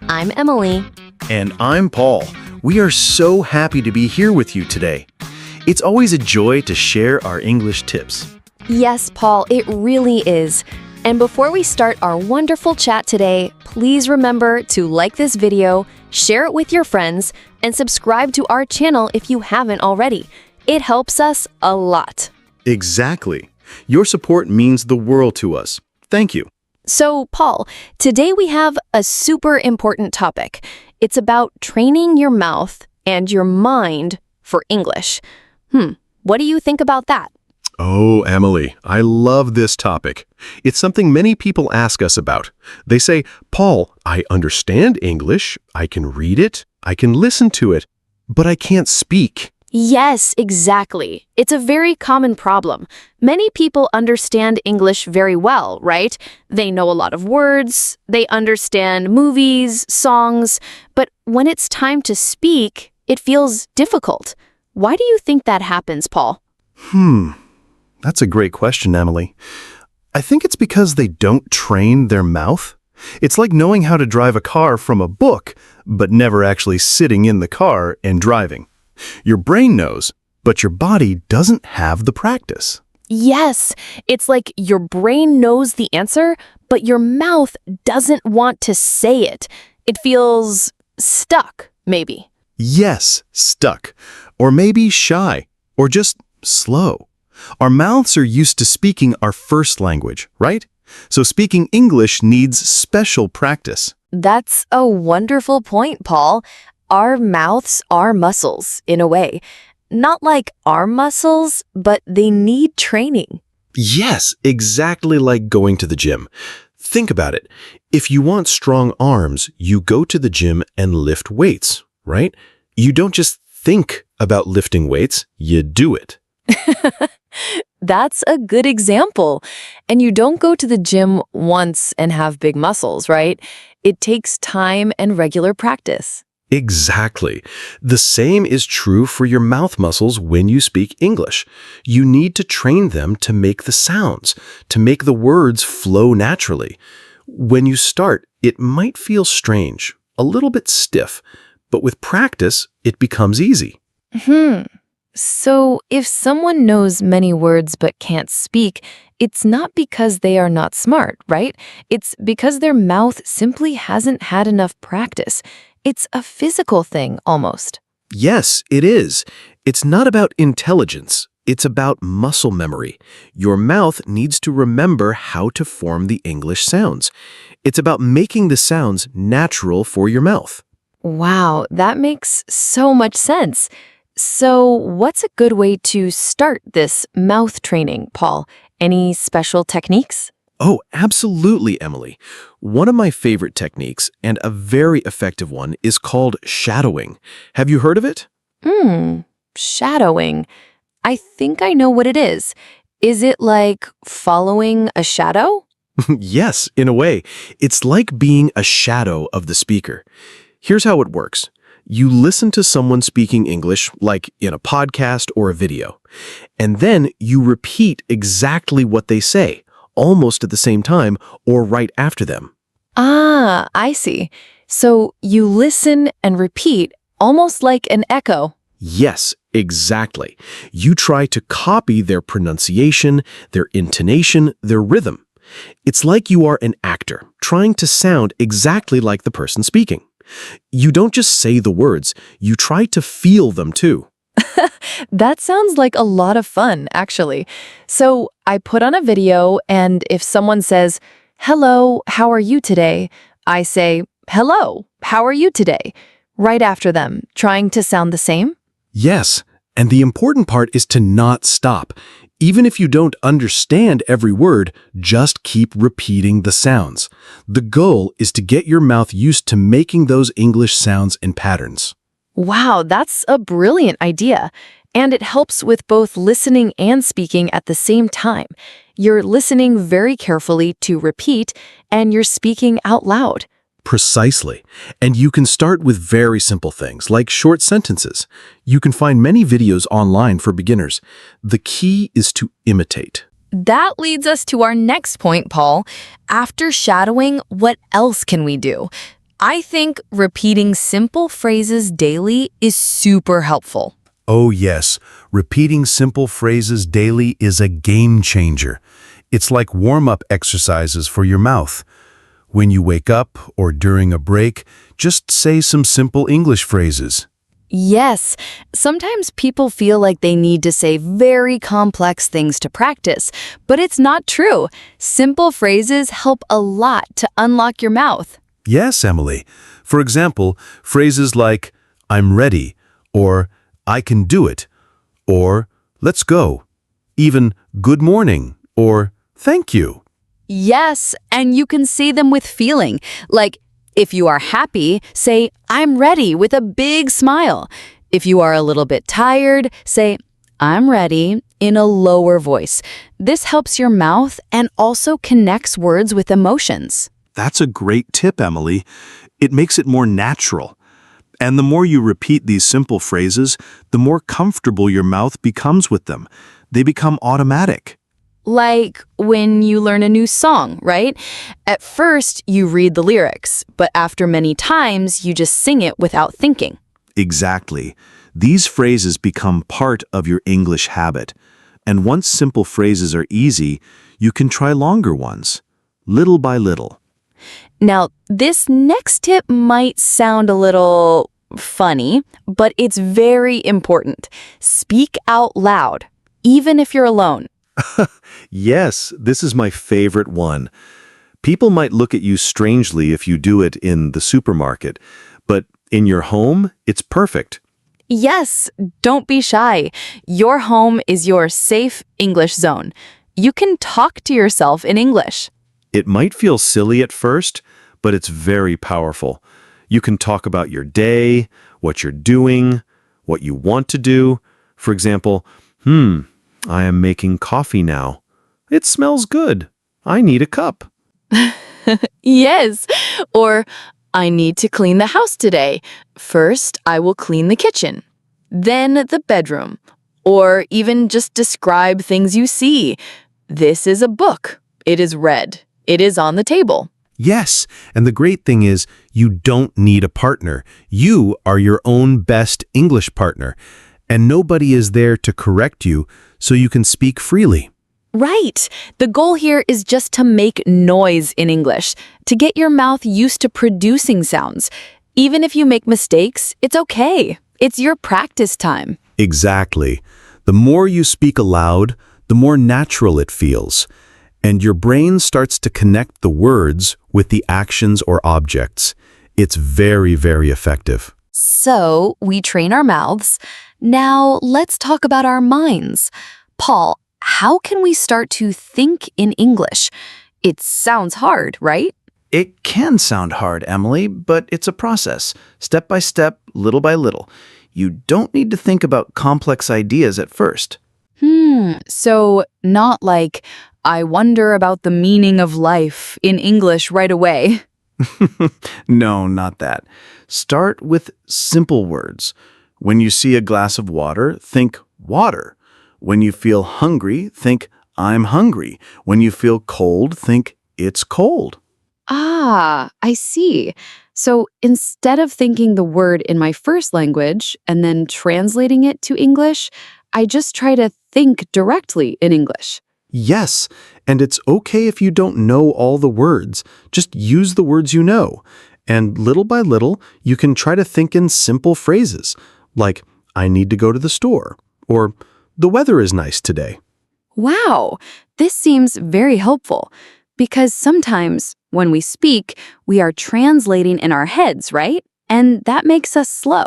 I'm Emily. And I'm Paul. We are so happy to be here with you today. It's always a joy to share our English tips. Yes, Paul, it really is. And before we start our wonderful chat today, please remember to like this video, share it with your friends, and subscribe to our channel if you haven't already. It helps us a lot. Exactly. Your support means the world to us. Thank you. So, Paul, today we have a super important topic. It's about training your mouth and your mind for English. What do you think about that? Oh, Emily, I love this topic. It's something many people ask us about. They say, Paul, I understand English, I can read it, I can listen to it, but I can't speak. Yes, exactly. It's a very common problem. Many people understand English very well, right? They know a lot of words, they understand movies, songs, but when it's time to speak, it feels difficult. Why do you think that happens, Paul? That's a great question, Emily. I think it's because they don't train their mouth. It's like knowing how to drive a car from a book, but never actually sitting in the car and driving. Your brain knows, but your body doesn't have the practice. Yes, it's like your brain knows the answer, but your mouth doesn't want to say it. It feels stuck, maybe. Yes, stuck. Or maybe shy. Or just slow. Our mouths are used to speaking our first language, right? So speaking English needs special practice. That's a wonderful point, Paul. Our mouths are muscles, in a way. Not like arm muscles, but they need training. Yes, exactly like going to the gym. Think about it. If you want strong arms, you go to the gym and lift weights, right? You don't just think about lifting weights, you do it. That's a good example. And you don't go to the gym once and have big muscles, right? It takes time and regular practice. Exactly. The same is true for your mouth muscles when you speak English. You need to train them to make the sounds, to make the words flow naturally. When you start, it might feel strange, a little bit stiff, but with practice, it becomes easy. So if someone knows many words but can't speak, it's not because they are not smart, right? It's because their mouth simply hasn't had enough practice. It's a physical thing, almost. Yes, it is. It's not about intelligence. It's about muscle memory. Your mouth needs to remember how to form the English sounds. It's about making the sounds natural for your mouth. Wow, that makes so much sense. So what's a good way to start this mouth training, Paul? Any special techniques? Oh, absolutely, Emily. One of my favorite techniques, and a very effective one, is called shadowing. Have you heard of it? Shadowing. I think I know what it is. Is it like following a shadow? Yes, in a way. It's like being a shadow of the speaker. Here's how it works. You listen to someone speaking English, like in a podcast or a video, and then you repeat exactly what they say, almost at the same time or right after them. Ah, I see. So you listen and repeat, almost like an echo. Yes, exactly. You try to copy their pronunciation, their intonation, their rhythm. It's like you are an actor, trying to sound exactly like the person speaking. You don't just say the words, you try to feel them too. That sounds like a lot of fun, actually. So I put on a video, and if someone says, "Hello, how are you today?" I say, "Hello, how are you today?" right after them, trying to sound the same. Yes, and the important part is to not stop. Even if you don't understand every word, just keep repeating the sounds. The goal is to get your mouth used to making those English sounds and patterns. Wow, that's a brilliant idea. And it helps with both listening and speaking at the same time. You're listening very carefully to repeat, and you're speaking out loud. Precisely. And you can start with very simple things, like short sentences. You can find many videos online for beginners. The key is to imitate. That leads us to our next point, Paul. After shadowing, what else can we do? I think repeating simple phrases daily is super helpful. Oh yes, repeating simple phrases daily is a game changer. It's like warm-up exercises for your mouth. When you wake up or during a break, just say some simple English phrases. Yes, sometimes people feel like they need to say very complex things to practice, but it's not true. Simple phrases help a lot to unlock your mouth. Yes, Emily. For example, phrases like, I'm ready, or I can do it, or let's go, even good morning, or thank you. Yes, and you can say them with feeling. Like, if you are happy, say, I'm ready with a big smile. If you are a little bit tired, say, I'm ready in a lower voice. This helps your mouth and also connects words with emotions. That's a great tip, Emily. It makes it more natural. And the more you repeat these simple phrases, the more comfortable your mouth becomes with them. They become automatic. Like when you learn a new song, right? At first, you read the lyrics, but after many times, you just sing it without thinking. Exactly. These phrases become part of your English habit. And once simple phrases are easy, you can try longer ones, little by little. Now, this next tip might sound a little funny, but it's very important. Speak out loud, even if you're alone. Yes, this is my favorite one. People might look at you strangely if you do it in the supermarket, but in your home, it's perfect. Yes, don't be shy. Your home is your safe English zone. You can talk to yourself in English. It might feel silly at first, but it's very powerful. You can talk about your day, what you're doing, what you want to do. For example, I am making coffee now. It smells good. I need a cup. Yes, or I need to clean the house today. First, I will clean the kitchen, then the bedroom, or even just describe things you see. This is a book. It is red. It is on the table. Yes, and the great thing is you don't need a partner. You are your own best English partner, and nobody is there to correct you, so you can speak freely. Right. The goal here is just to make noise in English, to get your mouth used to producing sounds. Even if you make mistakes, it's okay. It's your practice time. Exactly. The more you speak aloud, the more natural it feels, and your brain starts to connect the words with the actions or objects. It's very, very effective. So, we train our mouths. Now, let's talk about our minds. Paul, how can we start to think in English? It sounds hard, right? It can sound hard, Emily, but it's a process, step by step, little by little. You don't need to think about complex ideas at first. So not like, I wonder about the meaning of life in English right away. No, not that. Start with simple words. When you see a glass of water, think water. When you feel hungry, think I'm hungry. When you feel cold, think it's cold. Ah, I see. So instead of thinking the word in my first language and then translating it to English, I just try to think directly in English. Yes, and it's okay if you don't know all the words. Just use the words you know. And little by little, you can try to think in simple phrases, like, I need to go to the store, or the weather is nice today. Wow, this seems very helpful because sometimes when we speak, we are translating in our heads, right? And that makes us slow.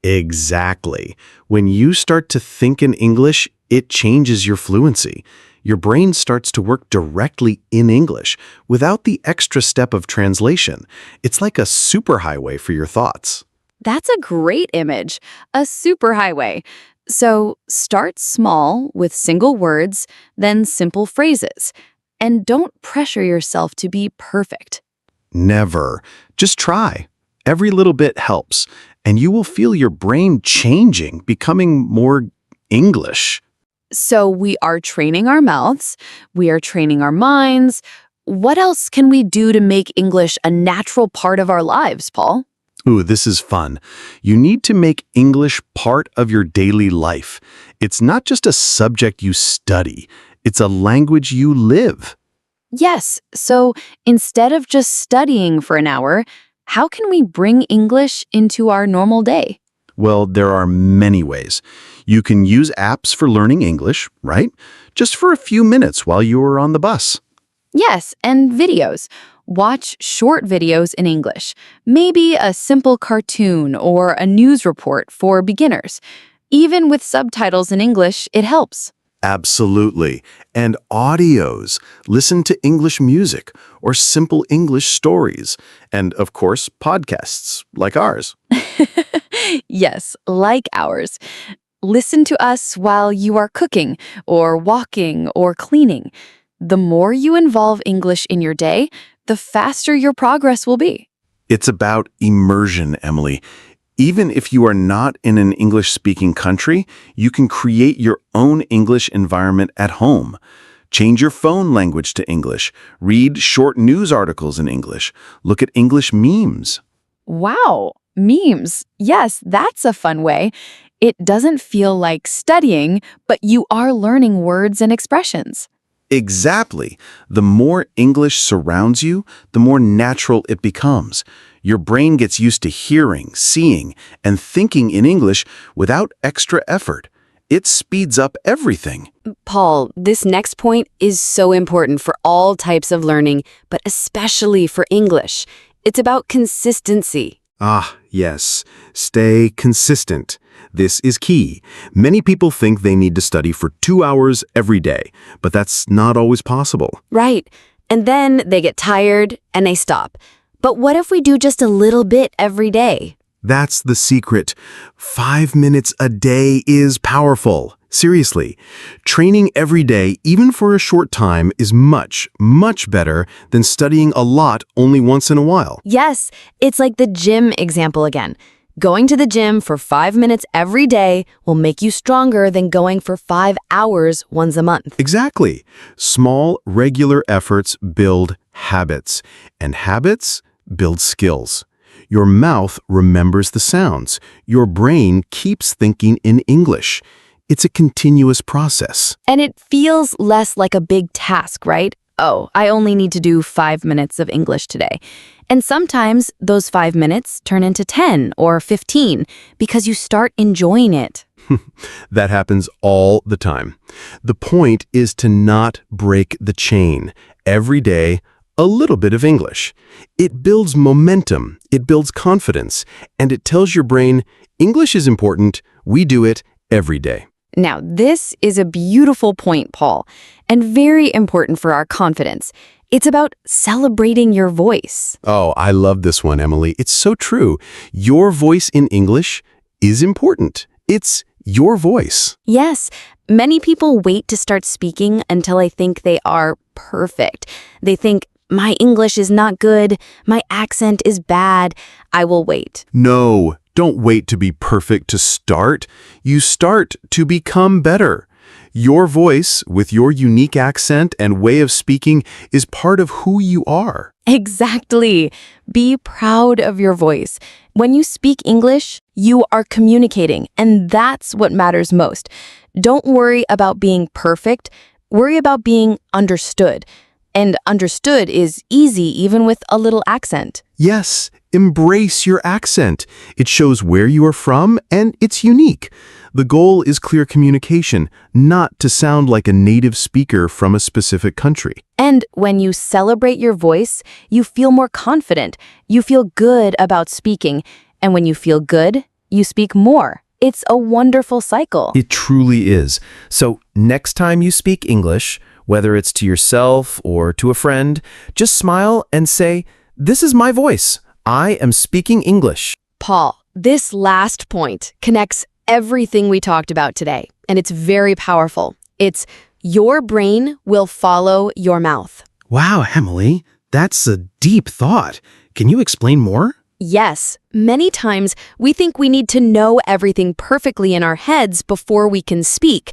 Exactly. When you start to think in English, it changes your fluency. Your brain starts to work directly in English without the extra step of translation. It's like a superhighway for your thoughts. That's a great image, a superhighway. So start small with single words, then simple phrases. And don't pressure yourself to be perfect. Never. Just try. Every little bit helps, and you will feel your brain changing, becoming more English. So we are training our mouths, we are training our minds, what else can we do to make English a natural part of our lives, Paul? Ooh, this is fun. You need to make English part of your daily life. It's not just a subject you study. It's a language you live. Yes, so instead of just studying for an hour, how can we bring English into our normal day? Well, there are many ways. You can use apps for learning English, right? Just for a few minutes while you are on the bus. Yes, and videos. Watch short videos in English, maybe a simple cartoon or a news report for beginners. Even with subtitles in English, it helps. Absolutely. And audios. Listen to English music or simple English stories. And, of course, podcasts like ours. Yes, like ours. Listen to us while you are cooking or walking or cleaning. The more you involve English in your day, the faster your progress will be. It's about immersion, Emily. Even if you are not in an English-speaking country, you can create your own English environment at home. Change your phone language to English. Read short news articles in English. Look at English memes. Wow, memes. Yes, that's a fun way. It doesn't feel like studying, but you are learning words and expressions. Exactly. The more English surrounds you, the more natural it becomes. Your brain gets used to hearing, seeing, and thinking in English without extra effort. It speeds up everything. Paul, this next point is so important for all types of learning, but especially for English. It's about consistency. Ah, yes. Stay consistent. This is key. Many people think they need to study for 2 hours every day, but that's not always possible. Right. And then they get tired and they stop. But what if we do just a little bit every day? That's the secret. 5 minutes a day is powerful. Seriously, training every day, even for a short time, is much, much better than studying a lot only once in a while. Yes, it's like the gym example again. Going to the gym for 5 minutes every day will make you stronger than going for 5 hours once a month. Exactly. Small, regular efforts build habits, and habits build skills. Your mouth remembers the sounds. Your brain keeps thinking in English. It's a continuous process. And it feels less like a big task, right? Oh, I only need to do 5 minutes of English today. And sometimes those 5 minutes turn into 10 or 15 because you start enjoying it. That happens all the time. The point is to not break the chain. Every day, a little bit of English. It builds momentum, it builds confidence, and it tells your brain, English is important, we do it every day. Now, this is a beautiful point, Paul, and very important for our confidence. It's about celebrating your voice. Oh, I love this one, Emily. It's so true. Your voice in English is important. It's your voice. Yes, many people wait to start speaking until I think they are perfect. They think, my English is not good, my accent is bad, I will wait. No, don't wait to be perfect to start. You start to become better. Your voice, with your unique accent and way of speaking, is part of who you are. Exactly. Be proud of your voice. When you speak English, you are communicating, and that's what matters most. Don't worry about being perfect. Worry about being understood. And understood is easy even with a little accent. Yes, embrace your accent. It shows where you are from, and it's unique. The goal is clear communication, not to sound like a native speaker from a specific country. And when you celebrate your voice, you feel more confident. You feel good about speaking. And when you feel good, you speak more. It's a wonderful cycle. It truly is. So next time you speak English, whether it's to yourself or to a friend, just smile and say, "This is my voice. I am speaking English." Paul, this last point connects everything we talked about today, and it's very powerful. It's your brain will follow your mouth. Wow, Emily, that's a deep thought. Can you explain more? Yes, many times we think we need to know everything perfectly in our heads before we can speak,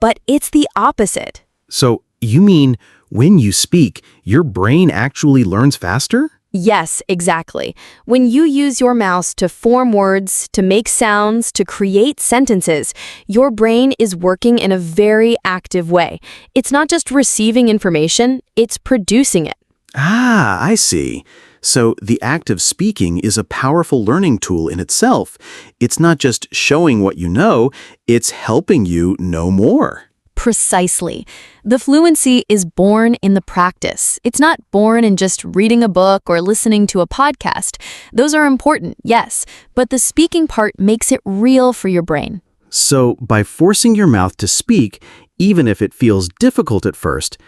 but it's the opposite. So you mean When you speak, your brain actually learns faster? Yes, exactly. When you use your mouth to form words, to make sounds, to create sentences, your brain is working in a very active way. It's not just receiving information, it's producing it. Ah, I see. So the act of speaking is a powerful learning tool in itself. It's not just showing what you know, it's helping you know more. Precisely. The fluency is born in the practice. It's not born in just reading a book or listening to a podcast. Those are important, yes, but the speaking part makes it real for your brain. So by forcing your mouth to speak, even if it feels difficult at first,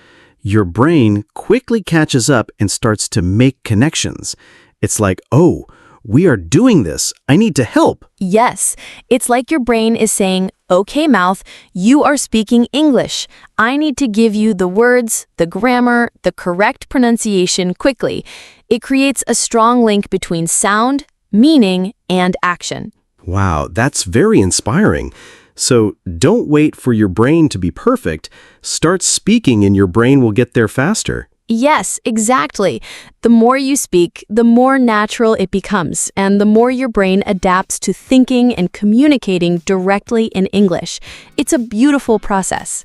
your brain quickly catches up and starts to make connections. It's like, oh, we are doing this. I need to help. Yes, it's like your brain is saying, okay, mouth, you are speaking English. I need to give you the words, the grammar, the correct pronunciation quickly. It creates a strong link between sound, meaning, and action. Wow, that's very inspiring. So don't wait for your brain to be perfect. Start speaking and your brain will get there faster. Yes, exactly. The more you speak, the more natural it becomes, and the more your brain adapts to thinking and communicating directly in English. It's a beautiful process.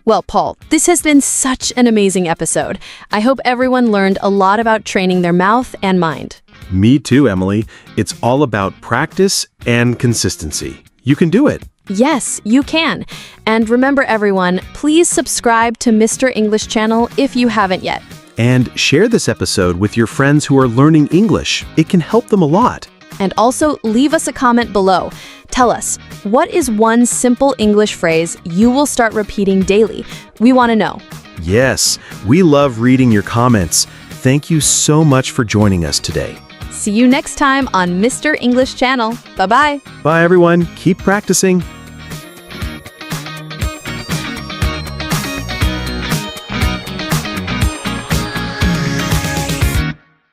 Well, Paul, this has been such an amazing episode. I hope everyone learned a lot about training their mouth and mind. Me too, Emily. It's all about practice and consistency. You can do it. Yes, you can. And remember, everyone, please subscribe to Mr. English channel if you haven't yet. And share this episode with your friends who are learning English. It can help them a lot. And also leave us a comment below. Tell us, what is one simple English phrase you will start repeating daily? We want to know. Yes, we love reading your comments. Thank you so much for joining us today. See you next time on Mr. English channel. Bye-bye. Bye, everyone. Keep practicing.